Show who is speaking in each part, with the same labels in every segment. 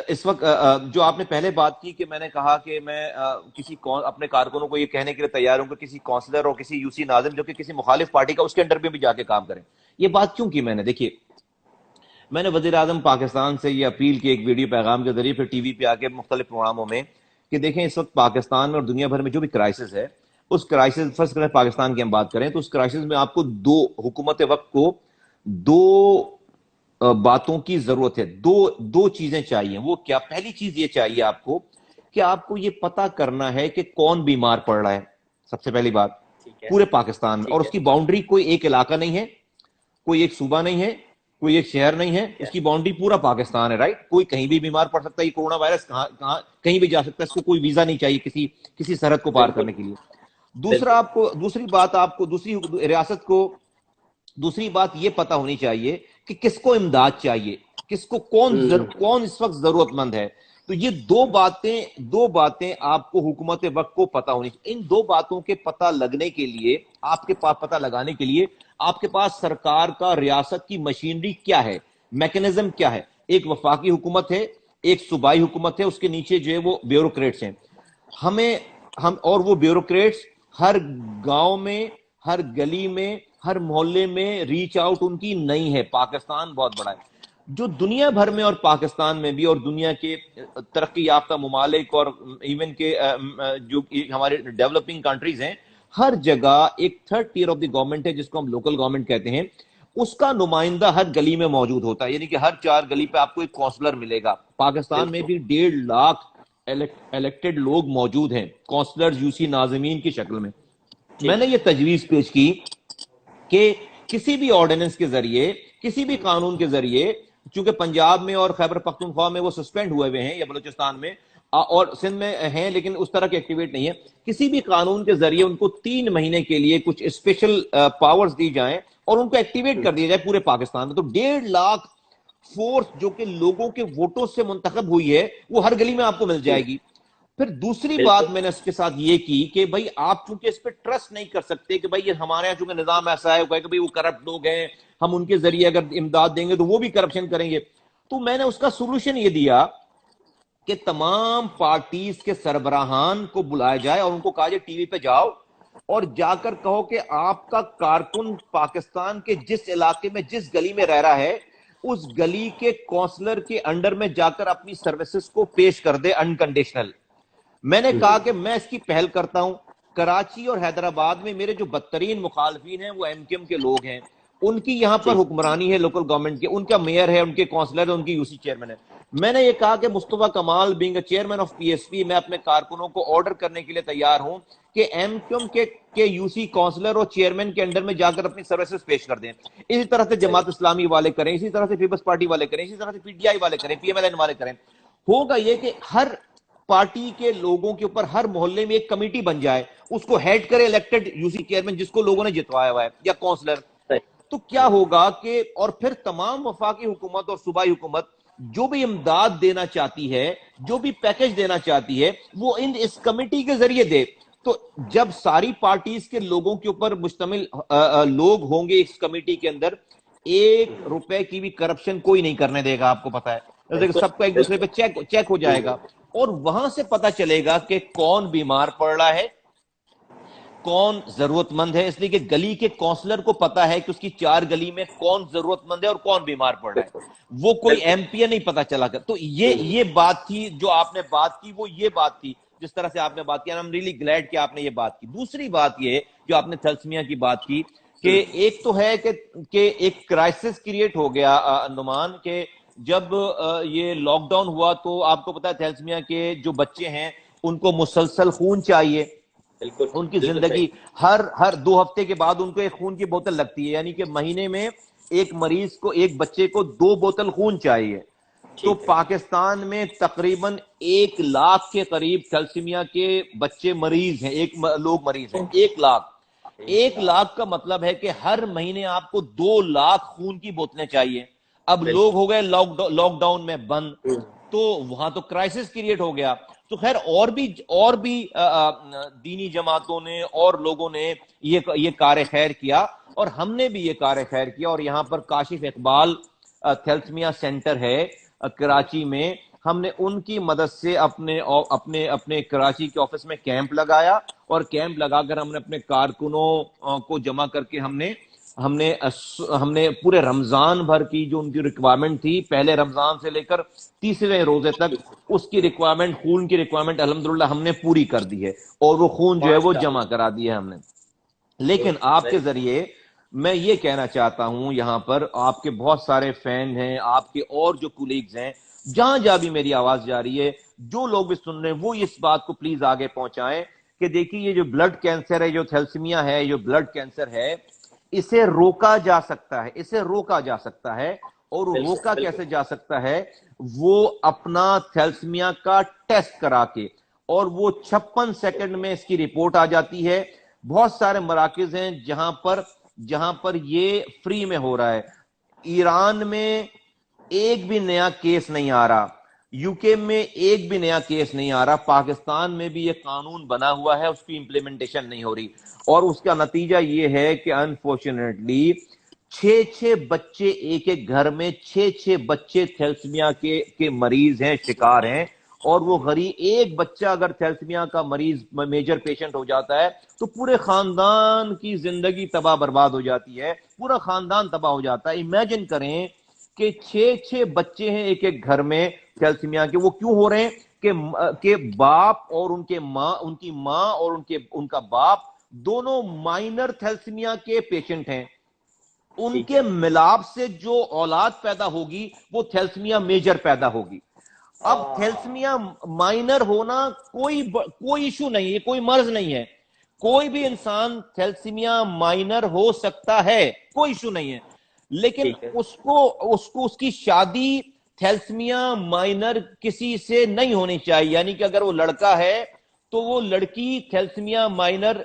Speaker 1: اس وقت جو آپ نے پہلے بات کی کہ میں نے کہا کہ میں اپنے کارکنوں کو یہ کہنے کے لیے تیار ہوں کہ کسی کونسلر اور کسی یو سی ناظم جو کہ کسی مخالف پارٹی کا اس کے انڈر بھی جا کے کام کریں. یہ بات کیوں کی میں نے؟ دیکھیے میں نے وزیر اعظم پاکستان سے یہ اپیل کی ایک ویڈیو پیغام کے ذریعے، پھر ٹی وی پہ آ کے مختلف پروگراموں میں، کہ دیکھیں اس وقت پاکستان میں اور دنیا بھر میں جو بھی کرائسس ہے، اس کرائسس فرض کریں پاکستان کی ہم بات کریں تو اس کرائسس میں آپ کو حکومت وقت کو دو باتوں کی ضرورت ہے. دو چیزیں چاہیے. وہ کیا؟ پہلی چیز یہ چاہیے آپ کو کہ آپ کو یہ پتا کرنا ہے کہ کون بیمار پڑ رہا ہے، سب سے پہلی بات پورے پاکستان میں. اور اس کی باؤنڈری کوئی ایک علاقہ نہیں ہے، کوئی ایک صوبہ نہیں ہے، کوئی ایک شہر نہیں ہے، اس کی باؤنڈری پورا پاکستان ہے. رائٹ؟ کوئی کہیں بھی بیمار پڑ سکتا ہے. یہ کورونا وائرس کہیں بھی جا سکتا ہے. اس کو کوئی ویزا نہیں چاہیے کسی سرحد کو پار کرنے کے لیے. دوسری ریاست کو دوسری بات یہ پتا ہونی چاہیے کہ کس کو امداد چاہیے، کس کو کون اس وقت ضرورت مند ہے. تو یہ دو باتیں آپ کو حکومت وقت کو پتا ہونی چاہیے. ان دو باتوں کے پتہ لگنے کے لیے، آپ کے پاس پتہ لگانے کے لیے آپ کے پاس سرکار کا، ریاست کی مشینری کیا ہے، میکنزم کیا ہے. ایک وفاقی حکومت ہے، ایک صوبائی حکومت ہے، اس کے نیچے جو ہے وہ بیوروکریٹس ہیں. اور وہ بیوروکریٹس ہر گاؤں میں، ہر گلی میں، ہر محلے میں ریچ آؤٹ ان کی نہیں ہے. پاکستان بہت بڑا ہے. جو دنیا بھر میں اور پاکستان میں بھی اور دنیا کے ترقی یافتہ ممالک اور ایون کے جو ہمارے ڈیولپنگ کنٹریز ہیں، ہر جگہ ایک third tier of the government ہے جس کو ہم لوکل گورنمنٹ کہتے ہیں. اس کا نمائندہ ہر گلی میں موجود ہوتا ہے. یعنی کہ ہر 4 گلی پہ آپ کو ایک کونسلر ملے گا. پاکستان میں بھی 1.5 لاکھ الیکٹڈ لوگ موجود ہیں، کونسلر یو سی ناظمین کی شکل میں. میں نے یہ تجویز پیش کی کہ کسی بھی آرڈیننس کے ذریعے، کسی بھی قانون کے ذریعے، چونکہ پنجاب میں اور خیبر پختونخوا میں وہ سسپینڈ ہوئے ہوئے ہیں یا بلوچستان میں اور سندھ میں ہیں لیکن اس طرح کے ایکٹیویٹ نہیں ہے، کسی بھی قانون کے ذریعے ان کو 3 مہینے کے لیے کچھ اسپیشل پاورز دی جائیں اور ان کو ایکٹیویٹ کر دیا جائے پورے پاکستان میں. تو 1.5 لاکھ فورس جو کہ لوگوں کے ووٹوں سے منتخب ہوئی ہے وہ ہر گلی میں آپ کو مل جائے گی. پھر دوسری بات میں نے اس کے ساتھ یہ کی کہ بھائی آپ چونکہ اس پہ ٹرسٹ نہیں کر سکتے کہ بھائی ہمارے یہاں چونکہ نظام ایسا ہے کہ بھائی وہ کرپٹ لوگ ہیں، ہم ان کے ذریعے اگر امداد دیں گے تو وہ بھی کرپشن کریں گے. تو میں نے اس کا سولوشن یہ دیا کہ تمام پارٹیز کے سربراہان کو بلایا جائے اور ان کو کہا جائے ٹی وی پہ جاؤ اور جا کر کہو کہ آپ کا کارکن پاکستان کے جس علاقے میں جس گلی میں رہ رہا ہے اس گلی کے کونسلر کے انڈر میں جا کر اپنی سروسز کو پیش کر دے انکنڈیشنل. میں نے کہا کہ میں اس کی پہل کرتا ہوں. کراچی اور حیدرآباد میں میرے جو بدترین مخالفین ہیں وہ ایم کیو ایم کے لوگ ہیں، ان کی یہاں پر حکمرانی ہے لوکل گورنمنٹ کی، ان کا میئر ہے، ان کے کونسلر ہے، ان کی یو سی چیئرمین ہے. میں نے یہ کہا کہ Mustafa Kamal being a chairman of P S P, میں اپنے کارکنوں کو آرڈر کرنے کے لیے تیار ہوں کہ ایم کیو ایم کے یو سی کونسلر اور چیئرمین کے انڈر میں جا کر اپنی سروسز پیش کر دیں. اسی طرح سے جماعت اسلامی والے کریں، اسی طرح سے پیپلز پارٹی والے کریں، اسی طرح سے پی ٹی آئی والے کریں، پی ایم ایل این والے کریں. ہوگا یہ کہ ہر پارٹی کے لوگوں کے اوپر ہر محلے میں ایک کمیٹی بن جائے، اس کو ہیڈ کرے الیکٹڈ یو سی چیئرمین جس کو لوگوں نے جتوایا ہوا ہے یا کونسلر. تو کیا ہوگا کہ اور پھر تمام وفاقی حکومت اور صوبائی حکومت جو بھی امداد دینا چاہتی ہے، جو بھی پیکج دینا چاہتی ہے وہ اس کمیٹی کے ذریعے دے. تو جب ساری پارٹیز کے لوگوں کے اوپر مشتمل لوگ ہوں گے اس کمیٹی کے اندر، 1 روپے کی بھی کرپشن کوئی نہیں کرنے دے گا. آپ کو پتا ہے سب کا ایک دوسرے پہ چیک ہو جائے گا اور وہاں سے پتا چلے گا کہ کون بیمار پڑ رہا ہے، کون ضرورت مند ہے. اس لیے کہ گلی کے کونسلر کو پتا ہے کہ اس کی 4 گلی میں کون ضرورت مند ہے اور کون بیمار پڑ رہا ہے. وہ کوئی ایم پی نہیں پتا چلا کر. تو یہ بات تھی جو آپ نے بات کی، وہ یہ بات تھی جس طرح سے آپ نے بات کی. I'm really glad کہ آپ نے یہ بات کی. دوسری بات یہ جو آپ نے تھیلسمیا کی بات کی کہ ایک تو ہے کہ ایک کرائسس کریٹ ہو گیا نعمان، کہ جب یہ لاک ڈاؤن ہوا تو آپ کو پتا ہے تھیلسمیا کے جو بچے ہیں ان کو مسلسل خون چاہیے. ان کی زندگی ہر 2 ہفتے کے بعد ان کو ایک خون کی بوتل لگتی ہے. یعنی کہ مہینے میں ایک مریض کو، ایک بچے کو 2 بوتل خون چاہیے. تو پاکستان میں تقریباً 1 لاکھ کے قریب تھیلسیمیا کے بچے مریض ہیں، لوگ مریض ہیں. 1 لاکھ کا مطلب ہے کہ ہر مہینے آپ کو 2 لاکھ خون کی بوتلیں چاہیے. اب لوگ ہو گئے لاک ڈاؤن میں بند، تو وہاں تو کرائسس کریٹ ہو گیا. تو خیر اور بھی دینی جماعتوں نے اور لوگوں نے یہ کار خیر کیا اور ہم نے بھی یہ کار خیر کیا. اور یہاں پر کاشف اقبال تھیلسمیا سینٹر ہے کراچی میں، ہم نے ان کی مدد سے اپنے کراچی کے آفس میں کیمپ لگایا، اور کیمپ لگا کر ہم نے اپنے کارکنوں کو جمع کر کے ہم نے پورے رمضان بھر کی جو ان کی ریکوائرمنٹ تھی، پہلے رمضان سے لے کر تیسرے روزے تک، اس کی ریکوائرمنٹ، خون کی ریکوائرمنٹ الحمدللہ ہم نے پوری کر دی ہے، اور وہ خون جو ہے وہ جمع کرا دیا ہے ہم نے۔ لیکن آپ کے ذریعے میں یہ کہنا چاہتا ہوں، یہاں پر آپ کے بہت سارے فین ہیں، آپ کے اور جو کولیگز ہیں، جہاں بھی میری آواز جا رہی ہے، جو لوگ بھی سن رہے ہیں وہ اس بات کو پلیز آگے پہنچائیں کہ دیکھیے یہ جو بلڈ کینسر ہے، جو تھیلسیمیا ہے، جو بلڈ کینسر ہے، اسے روکا جا سکتا ہے، اسے روکا جا سکتا ہے۔ اور روکا کیسے جا سکتا ہے؟ وہ اپنا تھیلسیمیا کا ٹیسٹ کرا کے، اور وہ 56 سیکنڈ میں اس کی رپورٹ آ جاتی ہے۔ بہت سارے مراکز ہیں جہاں پر یہ فری میں ہو رہا ہے۔ ایران میں ایک بھی نیا کیس نہیں آ رہا، یو کے میں ایک بھی نیا کیس نہیں آ رہا، پاکستان میں بھی یہ قانون بنا ہوا ہے، اس کی امپلیمنٹیشن نہیں ہو رہی، اور اس کا نتیجہ یہ ہے کہ انفارچونیٹلی 6 بچے ایک ایک گھر میں 6 بچے تھیلسیمیا کے مریض ہیں، شکار ہیں۔ اور وہ غریب ایک بچہ اگر تھیلسیمیا کا مریض میجر پیشنٹ ہو جاتا ہے تو پورے خاندان کی زندگی تباہ برباد ہو جاتی ہے، پورا خاندان تباہ ہو جاتا ہے۔ امیجن کریں کہ 6 بچے ہیں ایک ایک گھر میں تھیلسیمیا کے۔ وہ کیوں ہو رہے ہیں؟ کہ باپ اور ان کی ماں اور ان کا باپ دونوں مائنر تھیلسیمیا کے پیشنٹ ہیں۔ ان کے ملاپ سے جو اولاد پیدا ہوگی وہ تھیلسیمیا میجر پیدا ہوگی۔ اب تھیلسیمیا مائنر ہونا کوئی ایشو نہیں ہے، کوئی مرض نہیں ہے، کوئی بھی انسان تھیلسیمیا مائنر ہو سکتا ہے، کوئی ایشو نہیں ہے۔ لیکن اس کی شادی تھیلسیمیا مائنر کسی سے نہیں ہونی چاہیے، یعنی کہ اگر وہ لڑکا ہے تو وہ لڑکی تھیلسیمیا مائنر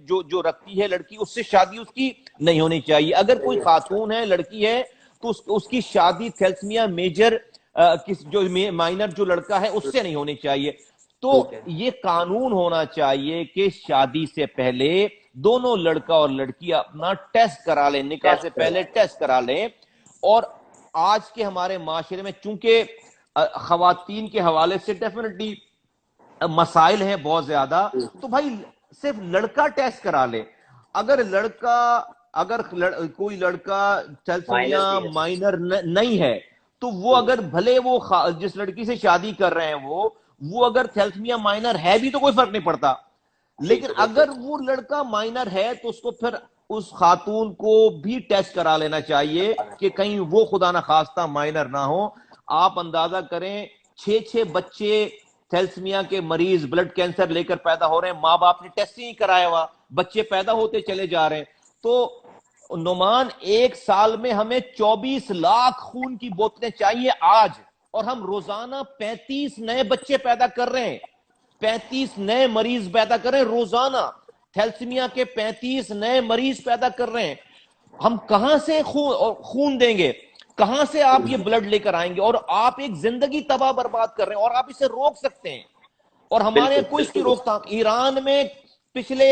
Speaker 1: جو رکھتی ہے لڑکی، اس سے شادی اس کی نہیں ہونی چاہیے۔ اگر کوئی خاتون ہے، لڑکی ہے، تو اس کی شادی تھیلسیمیا میجر جو مائنر جو لڑکا ہے اس سے نہیں ہونی چاہیے۔ تو یہ قانون ہونا چاہیے کہ شادی سے پہلے دونوں لڑکا اور لڑکی اپنا ٹیسٹ کرا لیں، نکاح سے پہلے ٹیسٹ کرا لیں۔ اور آج کے ہمارے معاشرے میں چونکہ خواتین کے حوالے سے ڈیفینیٹلی مسائل ہیں بہت زیادہ، تو بھائی صرف لڑکا ٹیسٹ کرا لے۔ اگر کوئی لڑکا تھیلسیمیا مائنر نہیں ہے تو وہ اگر بھلے وہ جس لڑکی سے شادی کر رہے ہیں وہ اگر تھیلسیمیا مائنر ہے بھی تو کوئی فرق نہیں پڑتا۔ لیکن اگر وہ لڑکا مائنر ہے تو اس کو پھر اس خاتون کو بھی ٹیسٹ کرا لینا چاہیے کہ کہیں وہ خدا نخواستہ مائنر نہ ہو۔ آپ اندازہ کریں 6 بچے تھیلسیمیا کے مریض بلڈ کینسر لے کر پیدا ہو رہے ہیں، ماں باپ نے ٹیسٹ نہیں کرایا ہوا، بچے پیدا ہوتے چلے جا رہے ہیں۔ تو نعمان، ایک سال میں ہمیں 24 لاکھ خون کی بوتلیں چاہیے آج، اور ہم روزانہ 35 نئے بچے پیدا کر رہے ہیں، 35 نئے مریض پیدا کر رہے ہیں روزانہ، تھیلسیمیا کے 35 نئے مریض پیدا کر رہے ہیں۔ ہم کہاں سے خون دیں گے؟ کہاں سے آپ یہ بلڈ لے کر آئیں گے؟ اور آپ ایک زندگی تباہ برباد کر رہے ہیں، اور آپ اسے روک سکتے ہیں، اور ہمارے یہاں کوئی اس کی روک تھام۔ ایران میں پچھلے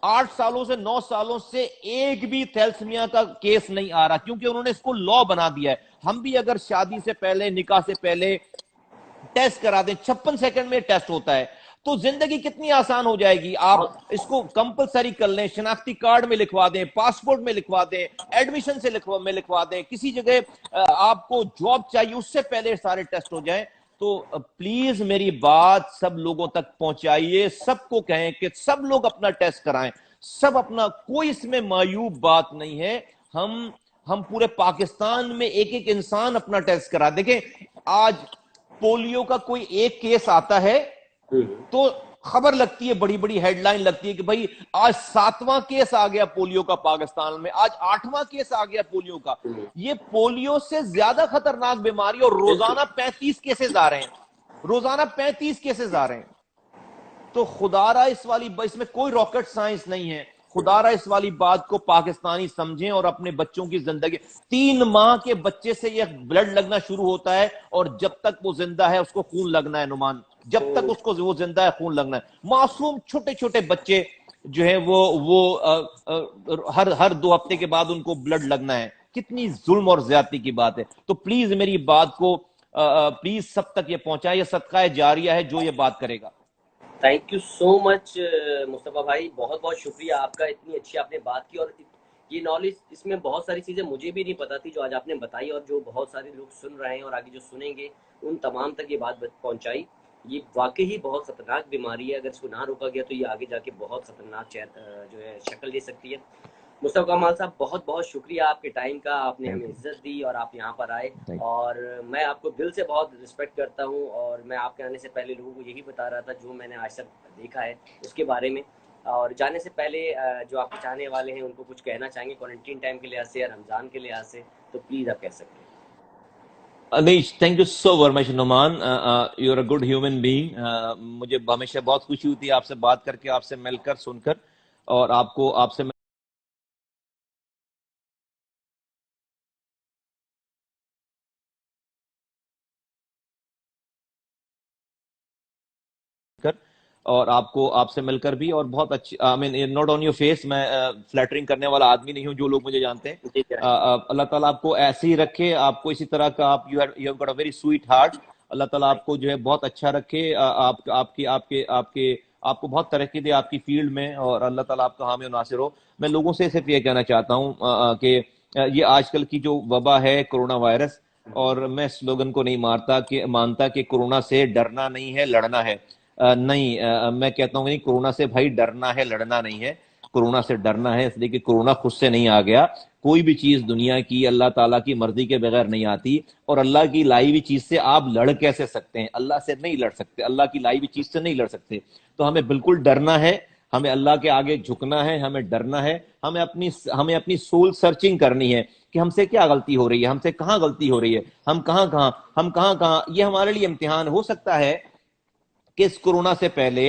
Speaker 1: 8 سالوں سے 9 سالوں سے ایک بھی تھیلسیمیا کا کیس نہیں آ رہا، کیونکہ انہوں نے اس کو لا بنا دیا ہے۔ ہم بھی اگر شادی سے پہلے، نکاح سے پہلے ٹیسٹ کرا دیں، 56 سیکنڈ میں ٹیسٹ ہوتا ہے، تو زندگی کتنی آسان ہو جائے گی۔ آپ اس کو کمپلسری کر لیں، شناختی کارڈ میں لکھوا دیں، پاسپورٹ میں لکھوا دیں، ایڈمیشن سے میں لکھوا دیں، کسی جگہ آپ کو جاب چاہیے اس سے پہلے سارے ٹیسٹ ہو جائیں۔ تو پلیز میری بات سب لوگوں تک پہنچائیے، سب کو کہیں کہ سب لوگ اپنا ٹیسٹ کرائیں، سب اپنا، کوئی اس میں معیوب بات نہیں ہے۔ ہم پورے پاکستان میں ایک ایک انسان اپنا ٹیسٹ کرا۔ دیکھیں آج پولیو کا کوئی ایک کیس آتا ہے تو خبر لگتی ہے، بڑی بڑی ہیڈ لائن لگتی ہے کہ بھائی آج 7واں کیس آ گیا پولیو کا پاکستان میں، آج 8واں کیس آ گیا پولیو کا۔ یہ پولیو سے زیادہ خطرناک بیماری، اور روزانہ 35 کیسز آ رہے ہیں، روزانہ 35 کیسز آ رہے ہیں۔ تو خدارا اس میں کوئی راکٹ سائنس نہیں ہے، خدارا اس والی بات کو پاکستانی سمجھیں اور اپنے بچوں کی زندگی۔ 3 ماہ کے بچے سے یہ بلڈ لگنا شروع ہوتا ہے، اور جب تک وہ زندہ ہے اس کو خون لگنا ہے نعمان، جب تک اس کو وہ زندہ ہے خون لگنا ہے۔ معصوم چھوٹے چھوٹے بچے جو ہیں وہ ہر 2 ہفتے کے بعد ان کو بلڈ لگنا ہے۔ کتنی ظلم اور زیادتی کی بات ہے۔ تو پلیز میری بات کو پلیز سب تک یہ پہنچائیں. یہ صدقہ جاریہ ہے جو یہ بات کرے گا.
Speaker 2: تھینک یو سو مچ مصطفیٰ بھائی، بہت بہت شکریہ آپ کا، اتنی اچھی آپ نے بات کی، اور یہ نالج، اس میں بہت ساری چیزیں مجھے بھی نہیں پتا تھی جو آج آپ نے بتائی، اور جو بہت سارے لوگ سن رہے ہیں اور آگے جو سنیں گے ان تمام تک یہ بات پہنچائی. یہ واقعی بہت خطرناک بیماری ہے، اگر اس کو نہ روکا گیا تو یہ آگے جا کے بہت خطرناک جو ہے شکل لے سکتی ہے. مصطفیٰ کمال صاحب، بہت بہت شکریہ آپ کے ٹائم کا، آپ نے ہمیں عزت دی اور آپ یہاں پر آئے، اور میں آپ کو دل سے بہت رسپیکٹ کرتا ہوں، اور میں آپ کے آنے سے پہلے لوگوں کو یہی بتا رہا تھا جو میں نے آج تک دیکھا ہے اس کے بارے میں. اور جانے سے پہلے جو آپ کے چاہنے والے ہیں ان کو کچھ کہنا چاہیں گے کوارنٹین ٹائم کے لحاظ سے یا رمضان کے لحاظ سے، تو پلیز آپ کہہ سکتے ہیں.
Speaker 1: نہیں، thank you so very much Nauman, you are a good human being. مجھے ہمیشہ بہت خوشی ہوتی ہے آپ سے بات کر کے، آپ سے مل کر، سن کر، اور آپ سے کر، اور آپ سے مل کر بھی، اور بہت اچھی، آئی mean not on your face, میں فلیٹرنگ کرنے والا آدمی نہیں ہوں، جو لوگ مجھے جانتے ہیں.
Speaker 2: جی جی
Speaker 1: اللہ تعالیٰ آپ کو ایسے ہی رکھے، آپ کو اسی طرح کا، آپ you have got a very sweet heart. اللہ تعالیٰ آپ کو جو ہے بہت اچھا رکھے، آپ کو بہت ترقی دے آپ کی فیلڈ میں، اور اللہ تعالیٰ آپ کا حامی و ناصر ہو. میں لوگوں سے صرف یہ کہنا چاہتا ہوں کہ یہ آج کل کی جو وبا ہے کرونا وائرس، اور میں سلوگن کو نہیں مانتا کہ کرونا سے ڈرنا نہیں ہے، لڑنا ہے. نہیں، میں کہتا ہوں کہ نہیں، کرونا سے بھائی ڈرنا ہے، لڑنا نہیں ہے. کرونا سے ڈرنا ہے، اس لیے کہ کرونا خود سے نہیں آ گیا. کوئی بھی چیز دنیا کی اللہ تعالیٰ کی مرضی کے بغیر نہیں آتی، اور اللہ کی لائی ہوئی چیز سے آپ لڑ کیسے سکتے ہیں؟ اللہ سے نہیں لڑ سکتے، اللہ کی لائی ہوئی چیز سے نہیں لڑ سکتے. تو ہمیں بالکل ڈرنا ہے، ہمیں اللہ کے آگے جھکنا ہے، ہمیں ڈرنا ہے. ہمیں اپنی سول سرچنگ کرنی ہے کہ ہم سے کیا غلطی ہو رہی ہے، ہم سے کہاں غلطی ہو رہی ہے، ہم کہاں. یہ ہمارے لیے امتحان ہو سکتا ہے کہ اس کرونا سے پہلے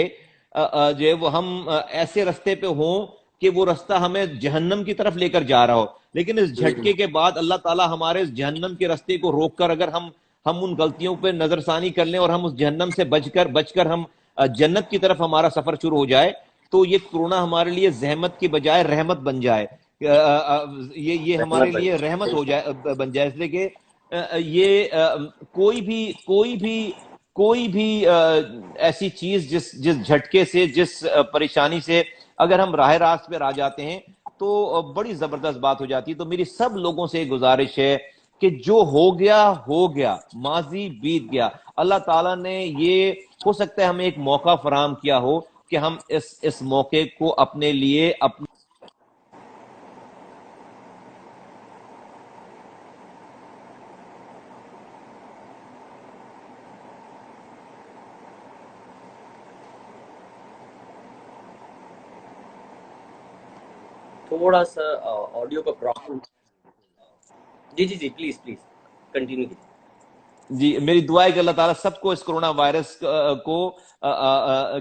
Speaker 1: جو ہے وہ ہم ایسے رستے پہ ہوں کہ وہ رستہ ہمیں جہنم کی طرف لے کر جا رہا ہو، لیکن اس جھٹکے کے بعد اللہ تعالیٰ ہمارے اس جہنم کے رستے کو روک کر، اگر ہم ان غلطیوں پہ نظر ثانی کر لیں، اور ہم اس جہنم سے بچ کر ہم جنت کی طرف ہمارا سفر شروع ہو جائے، تو یہ کرونا ہمارے لیے زحمت کی بجائے رحمت بن جائے. یہ ہمارے لیے رحمت ہو جائے، بن جائے، اس لیے کہ یہ کوئی بھی ایسی چیز جس جھٹکے سے، جس پریشانی سے اگر ہم راہ راست پہ آ جاتے ہیں تو بڑی زبردست بات ہو جاتی ہے. تو میری سب لوگوں سے گزارش ہے کہ جو ہو گیا، ماضی بیت گیا. اللہ تعالیٰ نے یہ، ہو سکتا ہے ہمیں ایک موقع فراہم کیا ہو کہ ہم اس موقع کو اپنے لیے
Speaker 2: تھوڑا سا آڈیو کا پرابلم. جی جی جی، پلیز پلیز کنٹینیو کیجیے.
Speaker 1: جی، میری دعا ہے کہ اللہ تعالیٰ سب کو اس کرونا وائرس کو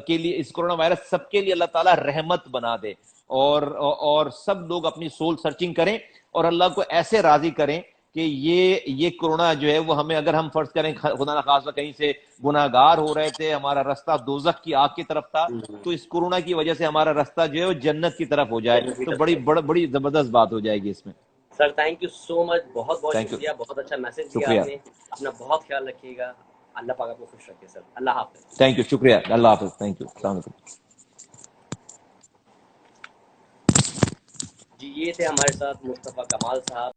Speaker 1: کے لیے، اس کرونا وائرس سب کے لیے اللہ تعالیٰ رحمت بنا دے، اور سب لوگ اپنی سول سرچنگ کریں، اور اللہ کو ایسے راضی کریں کہ یہ کرونا جو ہے وہ ہمیں، اگر ہم فرض کریں خدا نخواستہ کہیں سے گناہگار ہو رہے تھے، ہمارا رستہ دوزخ کی آگ کی طرف تھا، تو اس کرونا کی وجہ سے ہمارا رستہ جو ہے وہ جنت کی طرف ہو جائے، تو بڑی زبردست بات ہو جائے گی اس میں.
Speaker 2: سر تھینک یو سو مچ، بہت بہت
Speaker 1: تھینک یو،
Speaker 2: شکریہ، بہت اچھا میسج دیا
Speaker 1: شکریہ.
Speaker 2: آپ نے. اپنا بہت خیال رکھیے گا، اللہ پاک آپ کو خوش رکھے سر. اللہ حافظ.
Speaker 1: تھینک یو، شکریہ، اللہ حافظ، تھینک یو، السلام علیکم.
Speaker 2: جی، یہ تھے ہمارے ساتھ مصطفیٰ کمال صاحب.